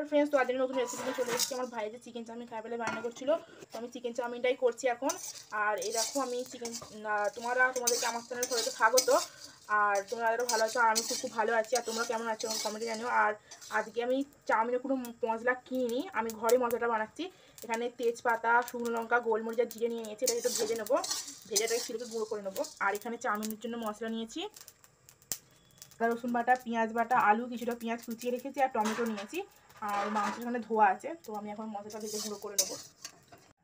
Friends, তো আজকে নতুন রেসিপি নিয়ে চলে এসেছি। আমার ভাই যে চিকেন চাউমিন খাই বলে বায়না করছিল, তো আমি চিকেন চাউমিনটাই করছি এখন। আর এই দেখো আমি চিকেন, তোমাদেরকে আমার চ্যানেল হয়তো স্বাগত। আর তোমরা আরও ভালো আছো, আর আমি খুব ভালো আছি। আর তোমরা কেমন আছো কমেন্টে জানিও। আর আজকে আমি চাউমিনের কোনো মশলা কিনিনি, আমি ঘরে মশলাটা বানাচ্ছি। এখানে তেজপাতা, শুকনো লঙ্কা, গোলমরিচ আর জিরে নিয়ে নিয়েছি। এটা একটু ভেজে নেবো, ভেজেটাকে ছিলকে গুঁড়ো করে নেবো। আর এখানে চাউমিনের জন্য মশলা নিয়েছি রসুন বাটা, পেঁয়াজ বাটা, আলু, কিছুটা পেঁয়াজ কুচিয়ে রেখেছি, আর টমেটো নিয়েছি। আর মাংস এখানে ধোয়া আছে, তো আমি এখন মশলাটা ভেজে গুঁড়ো করে নেবো।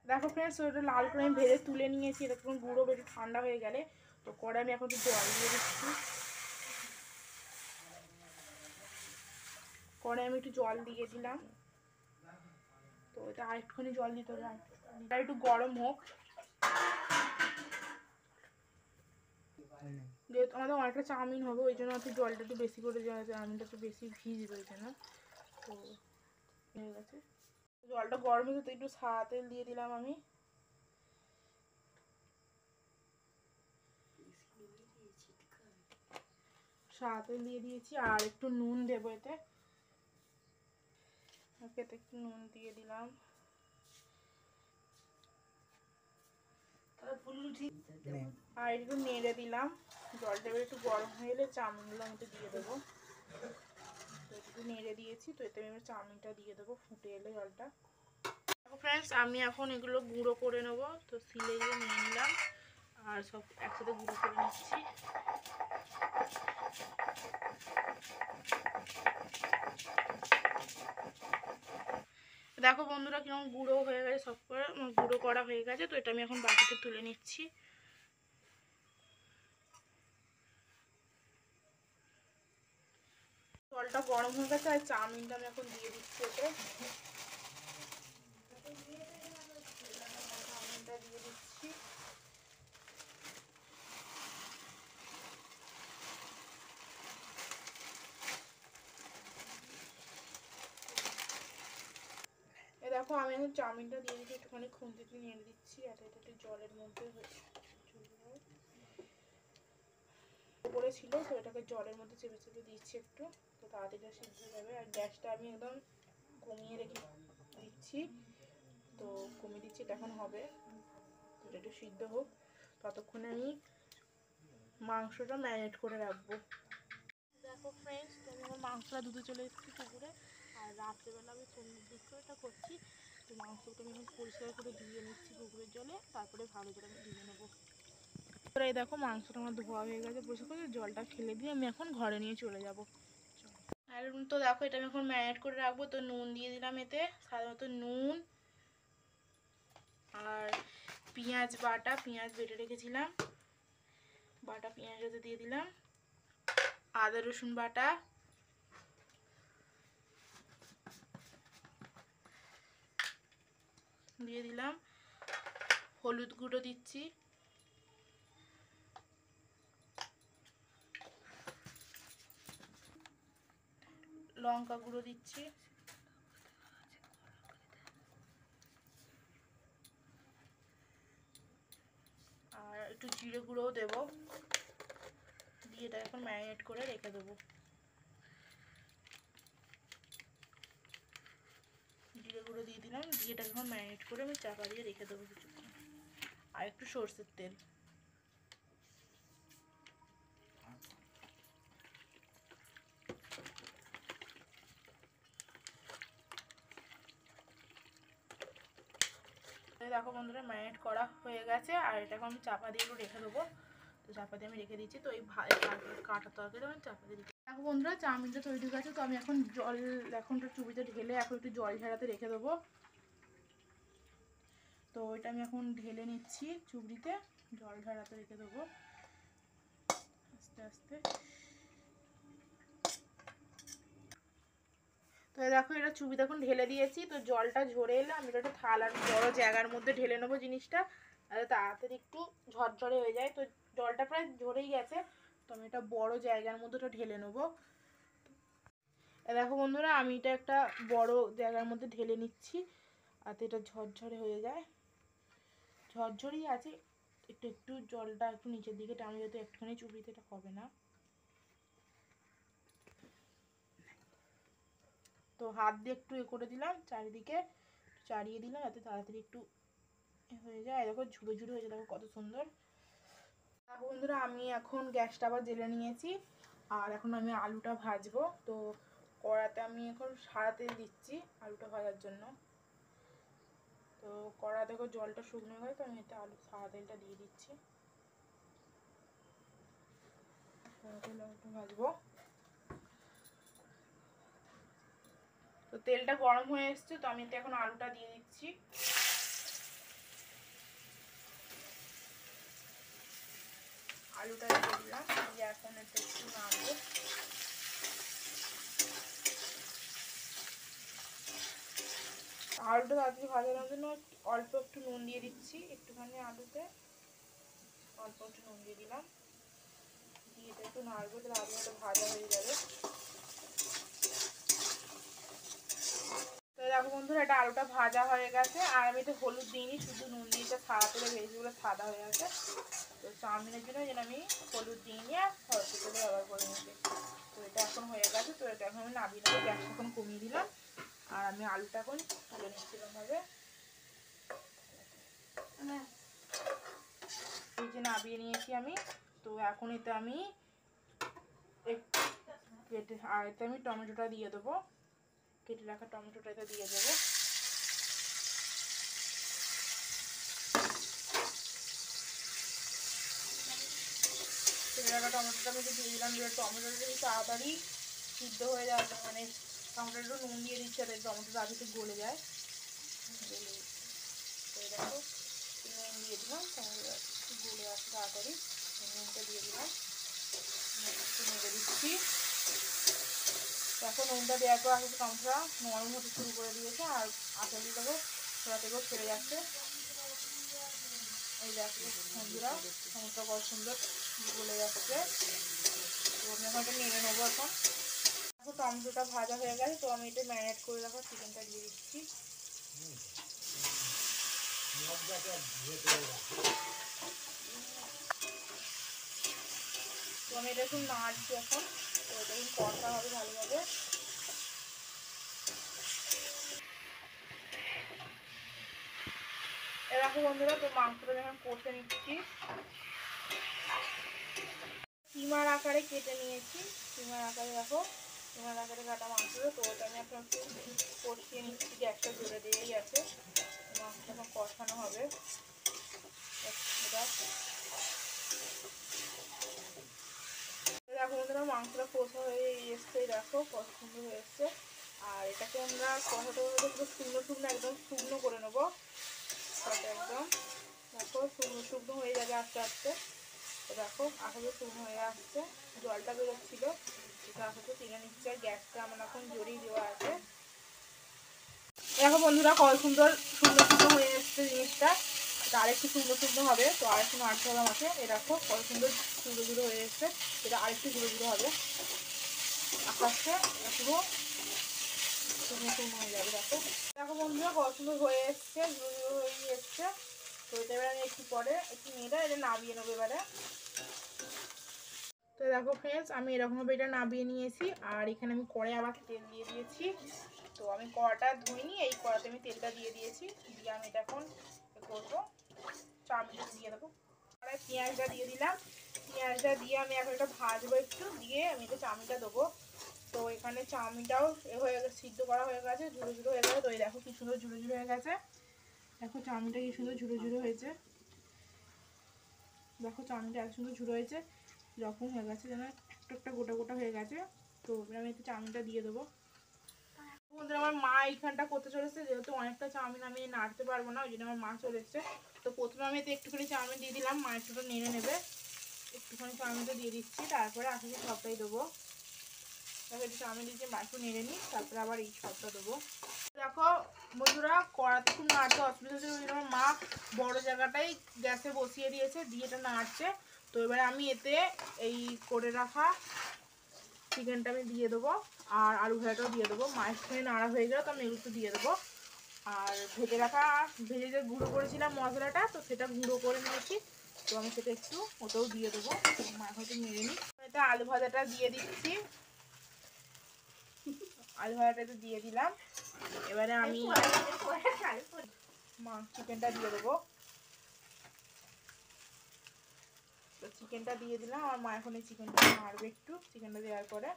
দেখো ফ্রেন্ডস, ওটা লাল করে আমি ভেজে তুলে নিয়েছি। এরকম গুঁড়ো বেশি ঠান্ডা হয়ে গেলে তো করে আমি এখন একটু জল দিয়ে দিচ্ছি। করে আমি একটু জল দিয়ে দিলাম, তো এটা আরেকটুখানি জল দিতে হবে, আর একটু গরম হোক। যেহেতু আমাদের অনেকটা চাউমিন হবে, ওই জন্য একটু জলটা একটু বেশি করে দেওয়া যায়, চাউমিনটা একটু বেশি ভিজবে ওই জন্য। তো হয়ে গেছে, জলটা গরম হয়েছে, তো একটু সাদা তেল দিয়ে দিলাম আমি। সাদা তেল দিয়ে দিয়েছি, আর একটু নুন দেবো এতে। এতে একটু নুন দিয়ে দিলাম, আর একটু নেড়ে দিলাম। জলটা এবার একটু গরম হয়ে এলে চাউমিনগুলো আমি দিয়ে দেবো। তো একটু নেড়ে দিয়েছি, তো এতে আমি চাউমিনটা দিয়ে দেবো ফুটে এলে জলটা। ফ্রেন্ডস, আমি এখন এগুলো গুঁড়ো করে নেবো, তো সিলে গিয়ে নিয়ে নিলাম আর সব একসাথে গুঁড়ো করে নিচ্ছি। দেখো বন্ধুরা কিরকম গুঁড়ো হয়ে গেছে, সব করে গুঁড়ো করা হয়ে গেছে। তো এটা আমি এখন বাটিতে তুলে নিচ্ছি। জলটা গরম হয়ে গেছে, আর চাউমিনটা আমি এখন দিয়ে দিচ্ছি ওতে। চাউমিনটা দিয়ে দিচ্ছি। দেখো আমি এখন চাউমিনটা দিয়ে দিচ্ছি, একটুখানি খুন্তিতে নেড়ে দিচ্ছি। এটা একটু জলের মধ্যে উপরে ছিল, তো এটাকে জলের মধ্যে চেপে চেপে দিচ্ছি একটু, তো তাড়াতাড়ি সিদ্ধ হয়ে যাবে। আর গ্যাসটা আমি একদম কমিয়ে রেখে দিচ্ছি, তো কমিয়ে দিচ্ছি, এটা এখন হবে। তো এটা একটু সিদ্ধ হোক, ততক্ষণে আমি মাংসটা ম্যারিনেট করে রাখবো। দেখো ফ্রেন্ডস, তো আমি আমার মাংসটা ধুতে চলে এসেছি পুকুরে। আর রাত্রেবেলা আমি সন্ধ্যের দিক করে এটা করছি। তো মাংসটা আমি এখন পরিষ্কার করে ধুয়ে নিচ্ছি পুকুরের জলে, তারপরে ভালো করে আমি ধুয়ে নেবো। এই দেখো মাংসটা আমার ধোয়া হয়ে গেছে, পরিষ্কার করে জলটা ফেলে দিয়ে আমি এখন ঘরে নিয়ে চলে যাব। আর তো দেখো এটা আমি এখন ম্যারিনেট করে রাখবো। তো নুন দিয়ে দিলাম এতে, সাধারণত নুন, আর পেঁয়াজ বাটা, পেঁয়াজ বেটে রেখেছিলাম, বাটা পেঁয়াজটা দিয়ে দিলাম, আদা রসুন বাটা, দিয়ে দিলাম, হলুদ গুঁড়ো দিচ্ছি, লঙ্কা গুঁড়ো দিচ্ছি, আর একটু জিরে গুঁড়োও দেবো, দিয়ে এটা এখন ম্যারিনেট করে রেখে দেবো। জিরে গুঁড়ো দিয়ে দিলাম, দিয়ে এটাকে এখন ম্যারিনেট করে আমি চাপা দিয়ে রেখে দেবো কিছুক্ষণ। আর একটু সরষের তেল। দেখো বন্ধুরা ম্যারিনেট করা হয়ে গেছে, আর এটাকে আমি চাপা দিয়ে একটু রেখে দেবো। তো চাপা দিয়ে আমি রেখে দিচ্ছি। তো এই কাটা তরকারি আমি চাপা দিয়ে দিচ্ছি। দেখো বন্ধুরা চাউমিনটা তৈরি হয়ে গেছে, তো আমি এখন জল, এখন একটু চুবিতে ঢেলে এখন একটু জল ঝাড়াতে রেখে দেবো। তো এটা আমি এখন ঢেলে নিচ্ছি, চুবড়িতে জল ঝাড়াতে রেখে দেবো আস্তে আস্তে। তো দেখো এটা চুবিতে এখন ঢেলে দিয়েছি, তো জলটা ঝরে এলে আমি একটা থালার বড় জায়গার মধ্যে ঢেলে নেবো জিনিসটা, তাহলে তাড়াতাড়ি একটু ঝরঝরে হয়ে যায়। তো জলটা প্রায় ঝরেই গেছে, তো আমি এটা বড় জায়গার মধ্যে ওটা ঢেলে নেবো। দেখো বন্ধুরা আমি এটা একটা বড় জায়গার মধ্যে ঢেলে নিচ্ছি, আর এটা ঝরঝরে হয়ে যায়, ঝরঝরেই আছে। একটু একটু জলটা একটু নিচের দিকে টানো, যেহেতু একটুখানি চুবিতে এটা হবে না। তো তো হাত দিয়ে একটু করে দিলাম, চারিদিকে চাড়িয়ে দিলাম যাতে তাড়াতাড়ি একটু হয়ে যায়। দেখো ঝুড়ো ঝুড়ো হয়ে যায়, দেখো কত সুন্দর। দেখো বন্ধুরা, আমি এখন গ্যাসটা আবার জ্বেলে নিয়েছি আর এখন আমি আলুটা ভাজবো। তো কড়াতে আমি এখন সাদা তেল দিচ্ছি আলুটা ভাজার জন্য। তো কড়া দেখো জলটা শুকনো হয়ে, তো আমি এতে সাদা তেলটা দিয়ে দিচ্ছি। ভাজবো। তো তেলটা গরম হয়ে এসছে, তো আমি এতে এখন আলুটা দিয়ে দিচ্ছি। আলুটা দিয়ে দিলাম, এখন এতে একটু নাড়বো। আলুটা তাড়াতাড়ি ভাজানোর জন্য অল্প একটু নুন দিয়ে দিচ্ছি, একটুখানি আলুতে অল্প একটু নুন দিয়ে দিলাম, দিয়ে একটু নাড়বো, তাহলে আলুটা ভাজা হয়ে যাবে। তো দেখো বন্ধুরা, এটা আলুটা ভাজা হয়ে গেছে আর আমি তো হলুদ দিইনি, শুধু নুন দিয়েছে, সাদা তেলে ভেজে বলে সাদা হয়ে গেছে। তো চাউমিনের জন্য যেন আমি হলুদ দিইনি আর সরষে তেলে ব্যবহার করে নিয়েছি। তো এটা এখন হয়ে গেছে, তো এটা এখন আমি নামিয়ে নেবো। গ্যাসটা এখন কমিয়ে দিলাম আর আমি আলুটা এখন তুলে নিচ্ছিলাম ভাবে, এই যে নামিয়ে নিয়েছি আমি। তো এখন এতে আমি কেটে আর এতে আমি টমেটোটা দিয়ে দেবো, কেটে রাখা টমেটোটা এতে দিয়ে দেবো। কেটে রাখা টমেটোটা আমি দিয়ে দিলাম, টমেটোটা যদি তাড়াতাড়ি সিদ্ধ হয়ে যায়, মানে টমেটোটা একটু নুন দিয়ে দিচ্ছে তাই টমেটোটা আগে একটু গলে যায়। তো দেখো নুন দিয়ে দিলাম, টমেটোটা একটু গলে আসে তাড়াতাড়ি, নুনটা দিয়ে দিলাম, একটু নেড়ে দিচ্ছি। এখন নুনটা দেওয়ার পর আসলে টমেটোটা নরম হতে শুরু করে দিয়েছে আর আসলে দেখো ছোড়া থেকেও ছেড়ে যাচ্ছে। এই দেখো বন্ধুরা, টমেটোটা কত সুন্দর গলে যাচ্ছে। তো আমি এখন এটা নেড়ে নেবো। এখন দেখো টমেটোটা ভাজা হয়ে গেছে, তো আমি এটা ম্যারিনেট করে রাখা চিকেনটা দিয়ে দিচ্ছি। তো আমি এটা একটু নাড়ছি এখন, তো এটা একটু কষা হবে ভালোভাবে। এরকম বন্ধুরা, তো মাংসটা যখন কষে নিচ্ছি, কিমার আকারে কেটে নিয়েছি, কিমার আকারে দেখো কিমার আকারে কাটা মাংস। তো ওটা আমি এখন একটু কষিয়ে নিচ্ছি, গ্যাসটা জোরে দিয়েই আছে, মাংসটা এখন কষানো হবে। দেখো বন্ধুরা, মাংসটা কষা হয়ে এসছে, দেখো কত সুন্দর হয়ে এসছে। আর এটাকে আমরা কষাতে পুরো শুকনো শুকনো একদম শুকনো করে নেবো, তাতে একদম দেখো শুকনো শুকনো হয়ে যাবে আস্তে আস্তে। দেখো আসলে শুকনো হয়ে আসছে, জলটা বেরোচ্ছিল, এটা আসলে টেনে নিচ্ছে। আর গ্যাসটা আমার এখন জোরেই দেওয়া আছে। দেখো বন্ধুরা, কত সুন্দর শুকনো শুকনো হয়ে এসছে জিনিসটা, এটা আরেকটু শুকনো শুকনো হবে, তো আরেকটু নাড়তে হবে আমাকে। এ দেখো কত সুন্দর গুঁড়ো গুঁড়ো হয়ে এসছে, এটা আরেকটু গুঁড়ো গুঁড়ো হবে, আস্তে আস্তে পুরো শুকনো শুকনো হয়ে যাবে। দেখো দেখো বন্ধুরা, কত সুন্দর হয়ে এসছে, গুঁড়ো গুঁড়ো হয়ে এসছে। তো এটা এবার আমি একটু পরে একটু মেয়েটা এটা নামিয়ে নেবো এবারে। তো দেখো ফ্রেন্ডস, আমি এরকমভাবে এটা নামিয়ে নিয়েছি আর এখানে আমি কড়াই আবার তেল দিয়ে দিয়েছি। তো আমি কড়াটা ধুইনি, এই কড়াতে আমি তেলটা দিয়ে দিয়েছি, দিয়ে আমি এটা এখন করবো, চাউমিনটা দিয়ে দেবো। কড়াই পেঁয়াজটা দিয়ে দিলাম, পেঁয়াজটা দিয়ে আমি এখন এটা ভাজবো একটু, দিয়ে আমি এটা চাউমিনটা দেবো। তো এখানে চাউমিনটাও হয়ে গেছে, সিদ্ধ করা হয়ে গেছে, ঝুড়ো ঝুড়ো হয়ে গেছে। তো এই দেখো কি সুন্দর ঝুড়ো ঝুড়ো হয়ে গেছে, দেখো চাউমিনটা কি সুন্দর ঝুড়ো ঝুড়ো হয়েছে। দেখো চাউমিনটা এত সুন্দর ঝুড়ো হয়েছে, এরকম হয়ে গেছে যেন একটা একটা গোটা গোটা হয়ে গেছে। তো আমি একটু চাউমিনটা দিয়ে দেবো। বন্ধুরা, আমার মা এইখানটা করতে চলেছে, যেহেতু অনেকটা চাউমিন আমি নাড়তে পারবো না, ওই জন্য আমার মা চলে এসছে। তো প্রথমে আমি এতে একটুখানি চাউমিন দিয়ে দিলাম, মা একটুটা নেড়ে নেবে, একটুখানি চাউমিনটা দিয়ে দিচ্ছি, তারপরে আসলে সবটাই দেবো। তারপরে একটু চাউমিন দিচ্ছি, মা একটু নেড়ে নিই, তারপরে আবার এই সবটা দেবো। দেখো বন্ধুরা, কড়াতে খুব নাড়তে অসুবিধা হচ্ছে, ওই জন্য আমার মা বড় জায়গাটাই গ্যাসে বসিয়ে দিয়েছে, দিয়ে এটা নাড়ছে। তো এবারে আমি এতে এই করে রাখা চিকেনটা আমি দিয়ে দেবো আর আলু ভাজাটাও দিয়ে দেবো। মায়ের সঙ্গে নাড়া হয়ে গেলে তো আমি এগুলো দিয়ে দেবো। আর ভেজে যে গুঁড়ো করেছিলাম মশলাটা, তো সেটা গুঁড়ো করে নিয়েছি, তো আমি সেটা একটু ওটাও দিয়ে দেবো। মায়ের হয়তো মেরে নিই, এটা আলু ভাজাটা দিয়ে দিচ্ছি। আলু ভাজাটা তো দিয়ে দিলাম। এবারে আমি চিকেনটা দিয়ে দেবো। তো চিকেনটা দিয়ে দিলাম। আমার মা এখন এই চিকেনটা নাড়বে একটু। চিকেনটা দেওয়ার পরে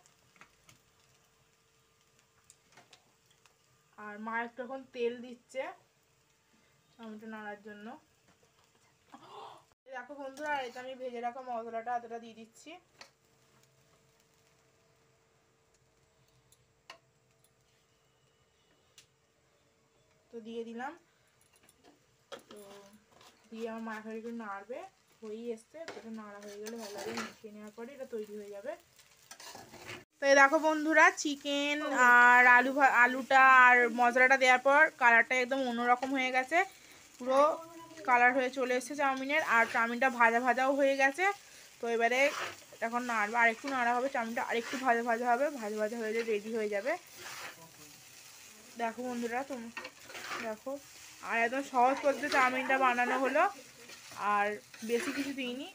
আর মা একটু এখন তেল দিচ্ছে টমেটো নাড়ার জন্য। দেখো বন্ধুরা, এটা আমি ভেজে রাখা মশলাটা এতটা দিয়ে দিচ্ছি। তো দিয়ে দিলাম। তো দিয়ে আমার মা এখন একটু নাড়বে, হয়েই এসছে। তো নাড়া হয়ে গেলে ভালোভাবে মিশিয়ে নেওয়ার পরে এটা তৈরি হয়ে যাবে। তো এই দেখো বন্ধুরা, চিকেন আর আলুটা আর মশলাটা দেওয়ার পর কালারটা একদম অন্যরকম হয়ে গেছে। পুরো কালার হয়ে চলে এসেছে চাউমিনের। আর চাউমিনটা ভাজা ভাজাও হয়ে গেছে। তো এবারে এখন নাড়বা, আর একটু নাড়া হবে, চাউমিনটা আরেকটু ভাজা ভাজা হবে। ভাজা ভাজা হয়ে যাবে, রেডি হয়ে যাবে। দেখো বন্ধুরা, দেখো, আর একদম সহজ পদ্ধতিতে চাউমিনটা বানানো হলো। আর বেশি কিছু দিইনি,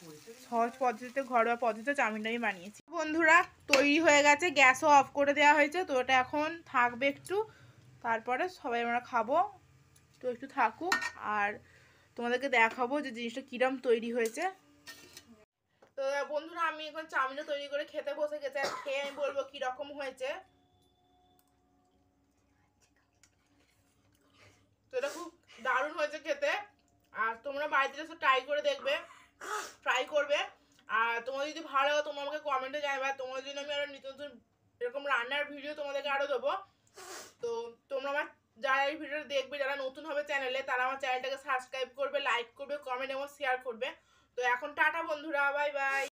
সহজ পদ্ধতিতে ঘরোয়া পদ্ধতিতে চাউমিনটা আমি বানিয়েছি। বন্ধুরা, তৈরি হয়ে গেছে, গ্যাসও অফ করে দেওয়া হয়েছে। তো এটা এখন থাকবে একটু, তারপরে সবাই আমরা খাবো। তো একটু থাকুক, আর তোমাদেরকে দেখাবো যে জিনিসটা কিরম তৈরি হয়েছে। তো বন্ধুরা, আমি এখন চাউমিনটা তৈরি করে খেতে বসে গেছে। আর খেয়ে আমি বলবো কিরকম হয়েছে। তো এটা খুব দারুণ হয়েছে খেতে। আর তোমরা বাড়িতে এসে ট্রাই করবে। আর তোমার যদি ভালো লাগে তোমরা আমাকে কমেন্টে জানাবে। তোমাদের জন্য আমি আরো নিত্য নতুন এরকম রান্নার ভিডিও তোমাদেরকে আরো দেবো। তো তোমরা আমার যারা এই ভিডিওটা দেখবে, যারা নতুন হবে চ্যানেলে, তারা আমার চ্যানেলটাকে সাবস্ক্রাইব করবে, লাইক করবে, কমেন্ট এবং শেয়ার করবে। তো এখন টাটা বন্ধুরা, বাই বাই।